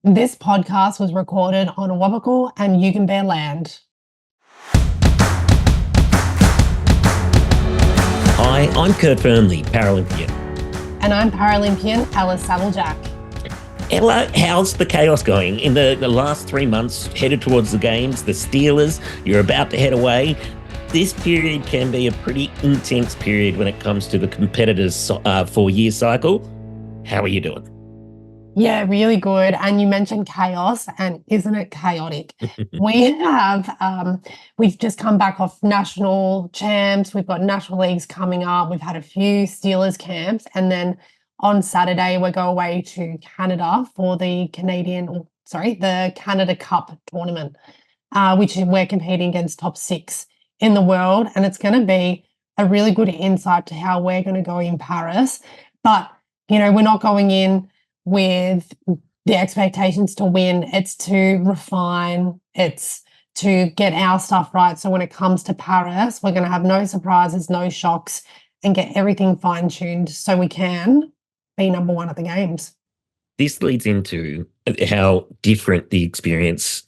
This podcast was recorded on Awabakal and Yugambeh land. Hi, I'm Kurt Fernley, Paralympian. And I'm Paralympian Alice Saviljak. Ella, how's the chaos going? In the last 3 months, headed towards the Games, the Steelers, you're about to head away. This period can be a pretty intense period when it comes to the competitors' 4-year cycle. How are you doing? Yeah, really good. And you mentioned chaos, and isn't it chaotic? We've just come back off national champs. We've got national leagues coming up. We've had a few Steelers camps, and then on Saturday we go away to Canada for the Canada Cup tournament, which we're competing against top 6 in the world, and it's going to be a really good insight to how we're going to go in Paris. But we're not going in with the expectations to win. It's to refine, it's to get our stuff right. So when it comes to Paris, we're going to have no surprises, no shocks, and get everything fine-tuned so we can be number one at the Games. This leads into how different the experience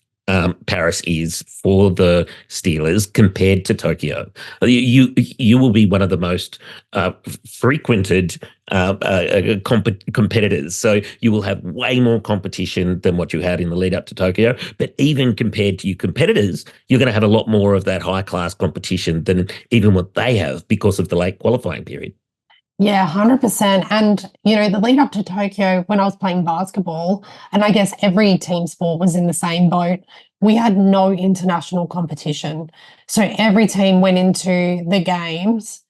Paris is for the Steelers compared to Tokyo. You will be one of the most frequented competitors, so you will have way more competition than what you had in the lead up to Tokyo. But even compared to your competitors, you're going to have a lot more of that high class competition than even what they have because of the late qualifying period. Yeah, 100%. And, the lead up to Tokyo, when I was playing basketball, and I guess every team sport was in the same boat, we had no international competition. So every team went into the Games,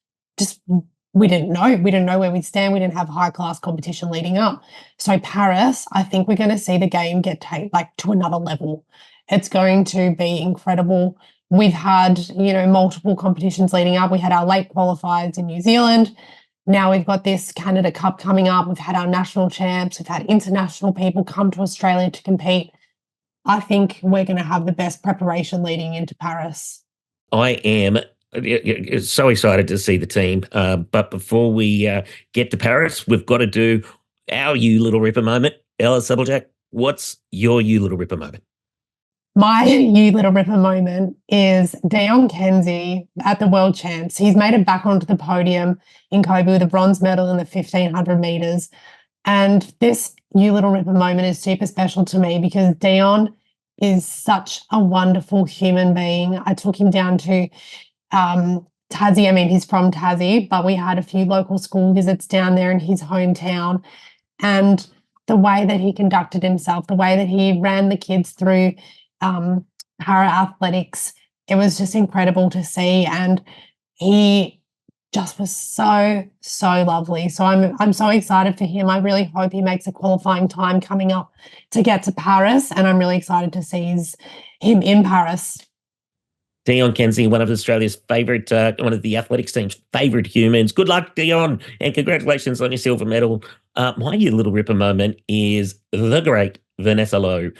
we didn't know. We didn't know where we'd stand. We didn't have high class competition leading up. So Paris, I think we're going to see the game get to another level. It's going to be incredible. We've had, multiple competitions leading up. We had our late qualifiers in New Zealand. Now we've got this Canada Cup coming up. We've had our national champs. We've had international people come to Australia to compete. I think we're going to have the best preparation leading into Paris. I am so excited to see the team. But before we get to Paris, we've got to do our You Little Ripper moment. Ella Saviljak, what's your You Little Ripper moment? My You Little Ripper moment is Dion Kenzie at the World Champs. He's made it back onto the podium in Kobe with a bronze medal in the 1,500 metres. And this You Little Ripper moment is super special to me because Dion is such a wonderful human being. I took him down to Tassie. I mean, he's from Tassie, but we had a few local school visits down there in his hometown. And the way that he conducted himself, the way that he ran the kids through para athletics, it was just incredible to see, and he just was so lovely. So I'm so excited for him. I really hope he makes a qualifying time coming up to get to Paris, and I'm really excited to see him in Paris. Dion Kenzie, one of Australia's favourite, one of the athletics team's favourite humans. Good luck, Dion, and congratulations on your silver medal. My Little Ripper moment is the great Vanessa Lowe,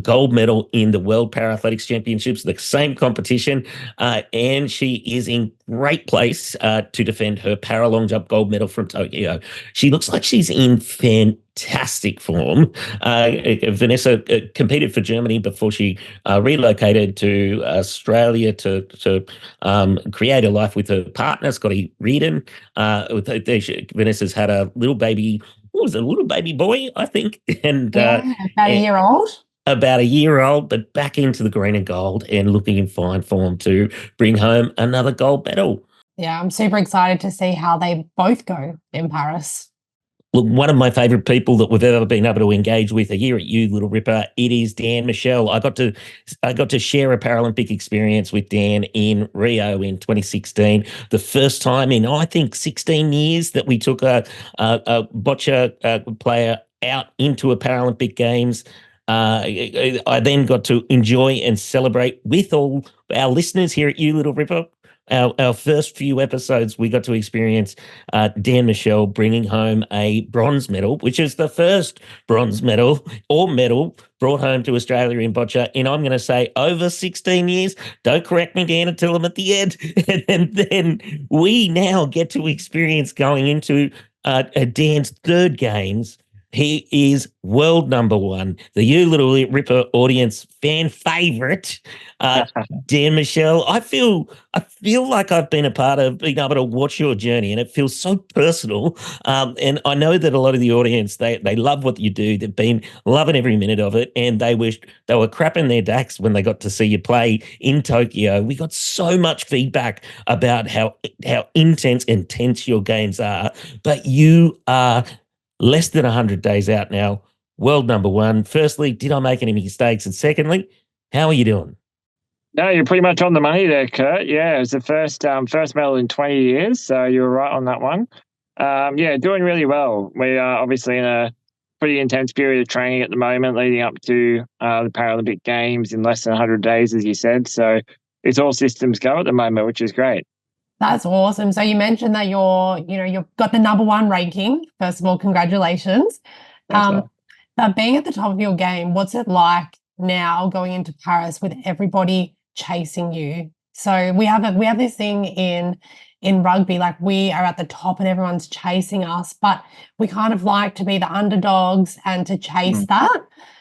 gold medal in the World Athletics Championships, the same competition, and she is in great place to defend her para long jump gold medal from Tokyo. She looks like she's in fantastic form. Vanessa competed for Germany before she relocated to Australia to create a life with her partner, Scotty Reardon. Vanessa's had a little baby. What was it, a little baby boy, I think? And about a year old. About a year old, but back into the green and gold and looking in fine form to bring home another gold medal. Yeah, I'm super excited to see how they both go in Paris. Look, one of my favourite people that we've ever been able to engage with here at You Little Ripper, it is Dan Michel. I got to share a Paralympic experience with Dan in Rio in 2016. The first time in, I think, 16 years that we took a boccia player out into a Paralympic Games. I then got to enjoy and celebrate with all our listeners here at You Little Ripper. Our first few episodes, we got to experience Dan Michel bringing home a bronze medal, which is the first bronze medal or medal brought home to Australia in boccia in, I'm going to say, over 16 years. Don't correct me, Dan, until I'm at the end. And then we now get to experience going into Dan's third Games He is world number one, the You Little Ripper audience fan favorite, Dan Michel. I feel like I've been a part of being able to watch your journey, and it feels so personal. And I know that a lot of the audience they love what you do. They've been loving every minute of it, and they were crapping their dacks when they got to see you play in Tokyo. We got so much feedback about how intense your games are, but you are less than 100 days out now, world number one. Firstly, did I make any mistakes? And secondly, how are you doing? No, you're pretty much on the money there, Kurt. Yeah, it was the first medal in 20 years, so you were right on that one. Yeah, doing really well. We are obviously in a pretty intense period of training at the moment, leading up to the Paralympic Games in less than 100 days, as you said. So it's all systems go at the moment, which is great. That's awesome. So you mentioned that you've got the number one ranking. First of all, congratulations. But being at the top of your game, what's it like now going into Paris with everybody chasing you? So we have this thing in rugby, like we are at the top and everyone's chasing us, but we kind of like to be the underdogs and to chase that.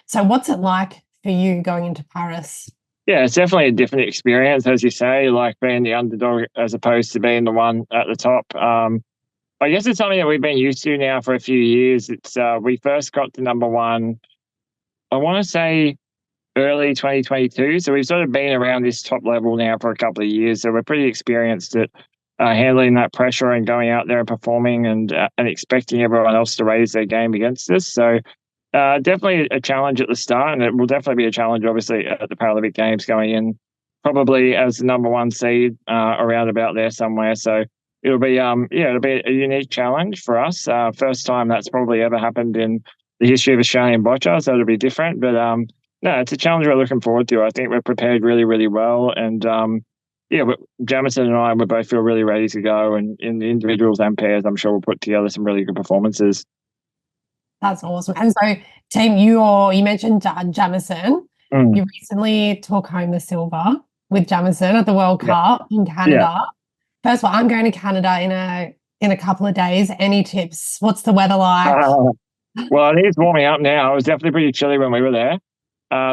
So what's it like for you going into Paris? Yeah, it's definitely a different experience, as you say, like being the underdog as opposed to being the one at the top. I guess it's something that we've been used to now for a few years. It's we first got to number one, I want to say early 2022. So we've sort of been around this top level now for a couple of years. So we're pretty experienced at handling that pressure and going out there and performing and expecting everyone else to raise their game against us. So definitely a challenge at the start, and it will definitely be a challenge, obviously, at the Paralympic Games going in, probably as the number one seed around about there somewhere. So it'll be it'll be a unique challenge for us. First time that's probably ever happened in the history of Australian boccia, so it'll be different. But no, it's a challenge we're looking forward to. I think we're prepared really, really well, and but Jamison and I, we both feel really ready to go. And in the individuals and pairs, I'm sure we'll put together some really good performances. That's awesome. And so, team, you mentioned Jamison. You recently took home the silver with Jamison at the World Cup in Canada. Yeah. First of all, I'm going to Canada in a couple of days. Any tips? What's the weather like? Well, I think it's warming up now. It was definitely pretty chilly when we were there.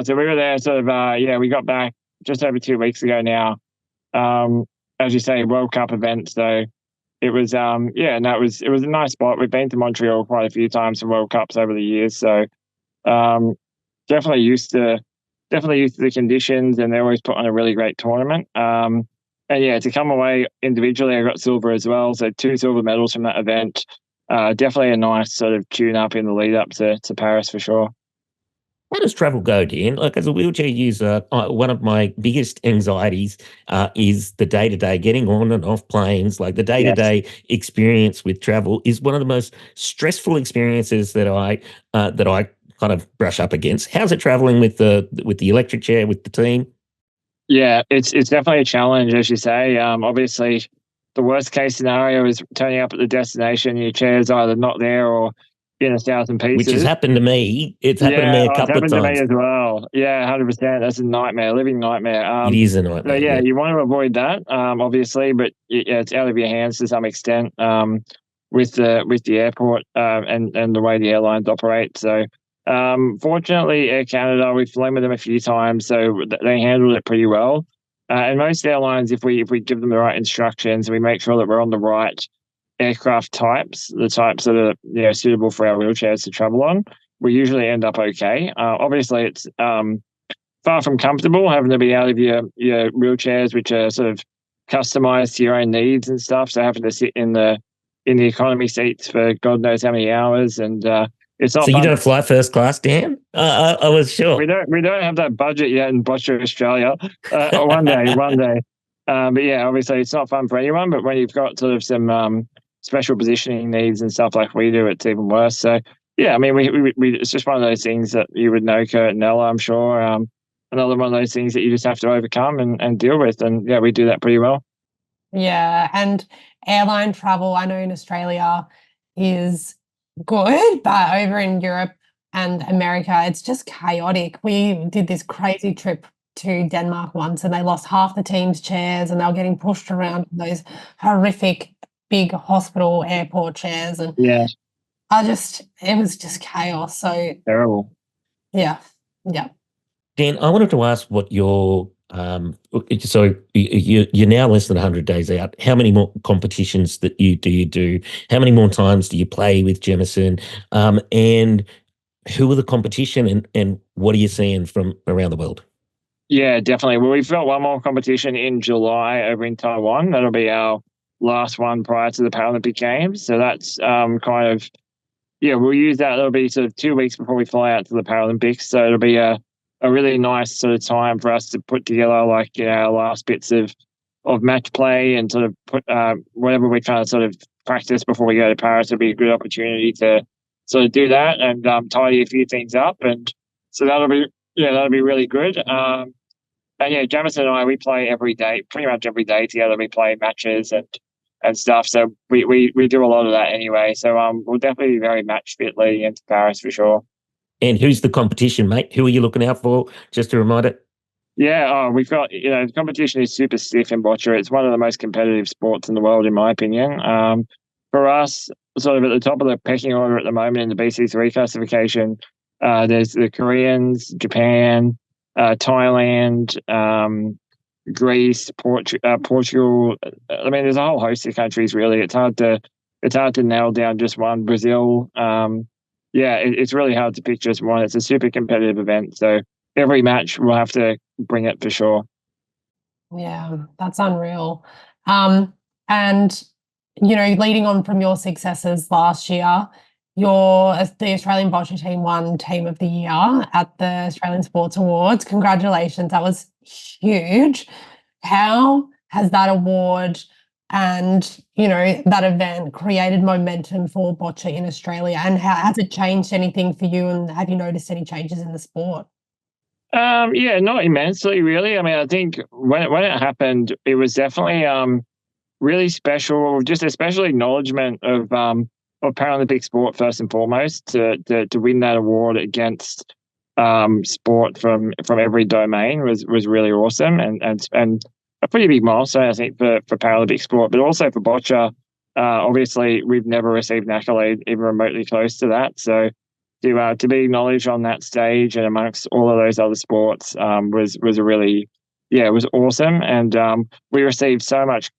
So we were there sort of, we got back just over 2 weeks ago now. As you say, World Cup event. So it was, and it was a nice spot. We've been to Montreal quite a few times for World Cups over the years. So definitely used to the conditions, and they always put on a really great tournament. And yeah, to come away individually, I got silver as well. So 2 silver medals from that event. Definitely a nice sort of tune up in the lead up to Paris for sure. How does travel go, Dan? Like, as a wheelchair user, one of my biggest anxieties is the day-to-day, getting on and off planes. Like, the day-to-day experience with travel is one of the most stressful experiences that I kind of brush up against. How's it traveling with the electric chair with the team? Yeah, it's definitely a challenge, as you say. Obviously, the worst case scenario is turning up at the destination, your chair's either not there or in 1,000 pieces. Which has happened to me. It's happened to me a couple of times. It's happened to me as well. Yeah, 100%. That's a nightmare, living nightmare. It is a nightmare. So yeah, you want to avoid that, obviously, but it's out of your hands to some extent with the airport and the way the airlines operate. So fortunately, Air Canada, we've flown with them a few times, so they handled it pretty well. And most airlines, if we give them the right instructions and we make sure that we're on the right aircraft types, the types that are suitable for our wheelchairs to travel on, we usually end up okay. Obviously, it's far from comfortable having to be out of your wheelchairs, which are sort of customized to your own needs and stuff. So having to sit in the economy seats for God knows how many hours, and it's not. So you don't fly first class, Dan? I was sure. We don't have that budget yet in Boccia Australia. One day. But yeah, obviously it's not fun for anyone. But when you've got sort of some special positioning needs and stuff like we do, it's even worse. So yeah, I mean, we it's just one of those things that you would know, Kurt and Ella, I'm sure. Another one of those things that you just have to overcome and deal with. And yeah, we do that pretty well. Yeah, and airline travel, I know in Australia is good, but over in Europe and America, it's just chaotic. We did this crazy trip to Denmark once, and they lost half the team's chairs, and they were getting pushed around those horrific big hospital airport chairs. And it was just chaos. So Terrible. yeah. Dan, I wanted to ask what your so you're now less than 100 days out. How many more competitions do you do? How many more times do you play with Jemison? And who are the competition and what are you seeing from around the world? Yeah, definitely. Well, we've got one more competition in July over in Taiwan. That'll be our last one prior to the Paralympic Games. So that's we'll use that. It'll be sort of 2 weeks before we fly out to the Paralympics. So it'll be a really nice sort of time for us to put together like our last bits of match play and sort of put whatever we're trying to sort of practice before we go to Paris. It'll be a good opportunity to sort of do that and tidy a few things up. And so that'll be really good. And yeah, Jamison and I, we play every day, pretty much every day together. We play matches and stuff. So we do a lot of that anyway. So we'll definitely be very match fit leading into Paris for sure. And who's the competition, mate? Who are you looking out for? Just a reminder. Yeah, we've got, the competition is super stiff in boccia. It's one of the most competitive sports in the world, in my opinion. For us, sort of at the top of the pecking order at the moment in the BC3 classification, there's the Koreans, Japan, Thailand, Greece, Portugal. I mean, there's a whole host of countries. Really, it's hard to nail down just one. Brazil. It's really hard to pick just one. It's a super competitive event, so every match we'll have to bring it for sure. Yeah, that's unreal. And leading on from your successes last year, the Australian Boccia team won Team of the Year at the Australian Sports Awards. Congratulations, that was huge. How has that award and that event created momentum for boccia in Australia, and how has it changed anything for you, and have you noticed any changes in the sport? Not immensely, really. I mean, I think when it happened, it was definitely really special, just a special acknowledgement of Paralympic sport first and foremost to win that award against sport from every domain was really awesome and a pretty big milestone, I think, for Paralympic sport, but also for boccia. Obviously, we've never received an accolade even remotely close to that, so to be acknowledged on that stage and amongst all of those other sports was a really, it was awesome. And we received so much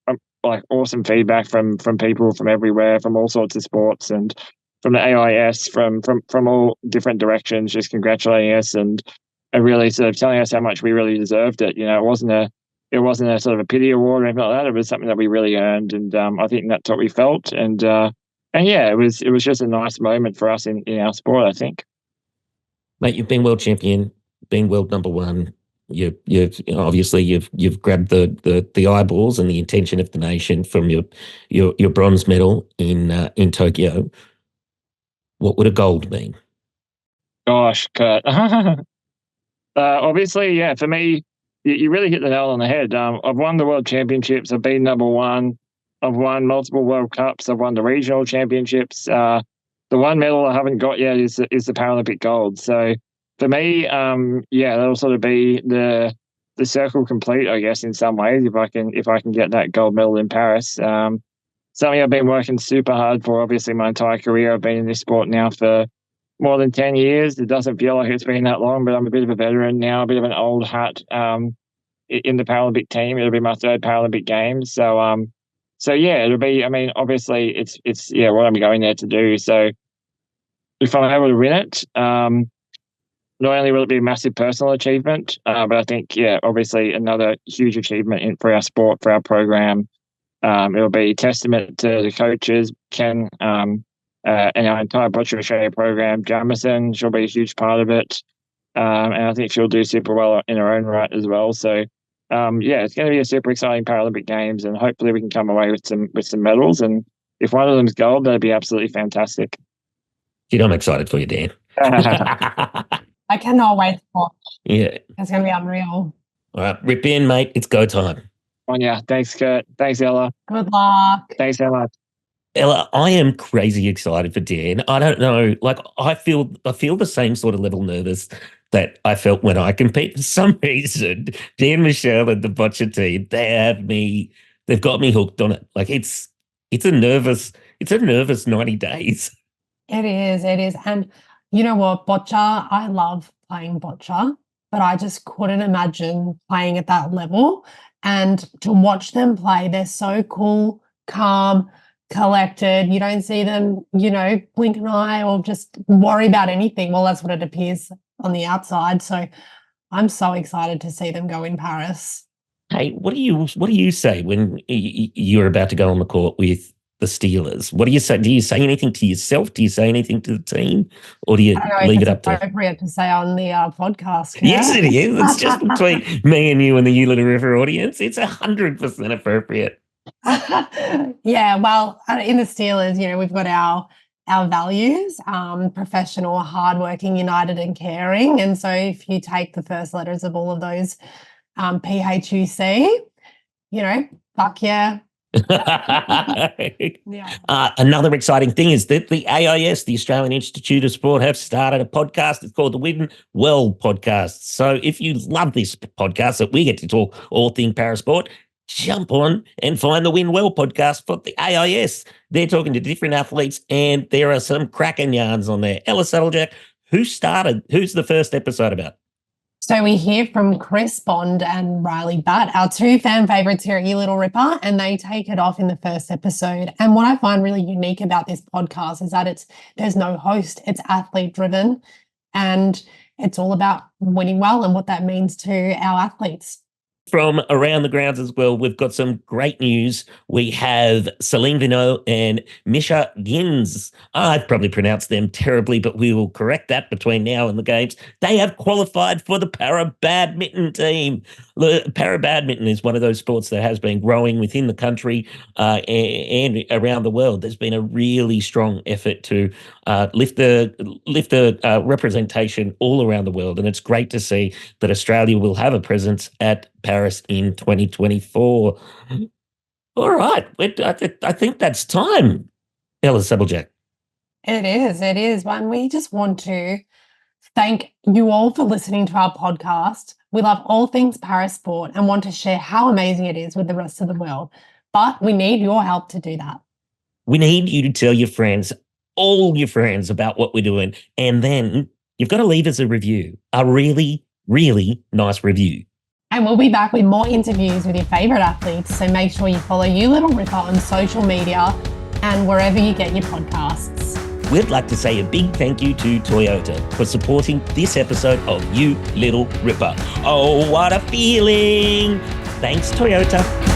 awesome feedback from people from everywhere, from all sorts of sports and from the AIS, from all different directions, just congratulating us and really sort of telling us how much we really deserved it. It wasn't a sort of a pity award or anything like that. It was something that we really earned, and I think that's what we felt. And it was just a nice moment for us in our sport, I think. Mate, you've been world champion, been world number one. You've grabbed the eyeballs and the attention of the nation from your bronze medal in Tokyo. What would a gold mean? Gosh, Kurt. Obviously, yeah. For me, you really hit the nail on the head. I've won the world championships. I've been number one. I've won multiple World Cups. I've won the regional championships. The one medal I haven't got yet is the Paralympic gold. So for me, that'll sort of be the circle complete, I guess, in some ways, if I can get that gold medal in Paris. Something I've been working super hard for, obviously, my entire career. I've been in this sport now for more than 10 years. It doesn't feel like it's been that long, but I'm a bit of a veteran now, a bit of an old hat in the Paralympic team. It'll be my third Paralympic Games. So it'll be, I mean, obviously it's what I'm going there to do. So if I'm able to win it, not only will it be a massive personal achievement, but I think, obviously another huge achievement for our sport, for our program. It'll be testament to the coaches, Ken, and our entire Boccia Australia program. Jamison, she'll be a huge part of it. And I think she'll do super well in her own right as well. So, it's going to be a super exciting Paralympic Games, and hopefully we can come away with some medals. And if one of them's gold, that'd be absolutely fantastic. I'm excited for you, Dan. I cannot wait to watch. Yeah. It's going to be unreal. All right, rip in, mate. It's go time. Oh, yeah. Thanks, Kurt. Thanks, Ella. Good luck. Thanks so much. Ella, I am crazy excited for Dan. I don't know, I feel the same sort of level nervous that I felt when I compete. For some reason, Dan, Michel, and the Boccia team, they've got me hooked on it. It's a nervous 90 days. It is, it is. And you know what, boccia, I love playing boccia, but I just couldn't imagine playing at that level. And to watch them play, they're so cool, calm, collected. You don't see them, blink an eye or just worry about anything. Well, that's what it appears on the outside. So I'm so excited to see them go in Paris. Hey, what do you say when you're about to go on the court with the Steelers? What do you say? Do you say anything to yourself? Do you say anything to the team, or do you leave it up to? Appropriate to say on the podcast. Yes, it is. It's just between me and you and the You Little River audience. It's 100% appropriate. Yeah, well, in the Steelers, we've got our values: professional, hardworking, united, and caring. And so, if you take the first letters of all of those, PHUC, fuck yeah. Another exciting thing is that the AIS, the Australian Institute of Sport, have started a podcast. It's called the Win Well Podcast. So if you love this podcast that we get to talk all things parasport, jump on and find the Win Well podcast for the AIS. They're talking to different athletes, and there are some cracking yarns on there. Ella Saddlejack, who's the first episode about? So we hear from Chris Bond and Riley Batt, our two fan favourites here at You Little Ripper, and they take it off in the first episode. And what I find really unique about this podcast is that there's no host, it's athlete driven, and it's all about winning well and what that means to our athletes. From around the grounds as well, we've got some great news. We have Celine Vinot and Misha Gins. I've probably pronounced them terribly, but we will correct that between now and the games. They have qualified for the para-badminton team. Para-badminton is one of those sports that has been growing within the country and around the world. There's been a really strong effort to lift the representation all around the world, and it's great to see that Australia will have a presence at Paris in 2024. All right. I think that's time, Ella Saddlejack. It is. And we just want to thank you all for listening to our podcast. We love all things parasport and want to share how amazing it is with the rest of the world. But we need your help to do that. We need you to tell your friends, all your friends, about what we're doing. And then you've got to leave us a review, a really, really nice review. And we'll be back with more interviews with your favourite athletes. So make sure you follow You Little Ripper on social media and wherever you get your podcasts. We'd like to say a big thank you to Toyota for supporting this episode of You Little Ripper. Oh, what a feeling! Thanks, Toyota.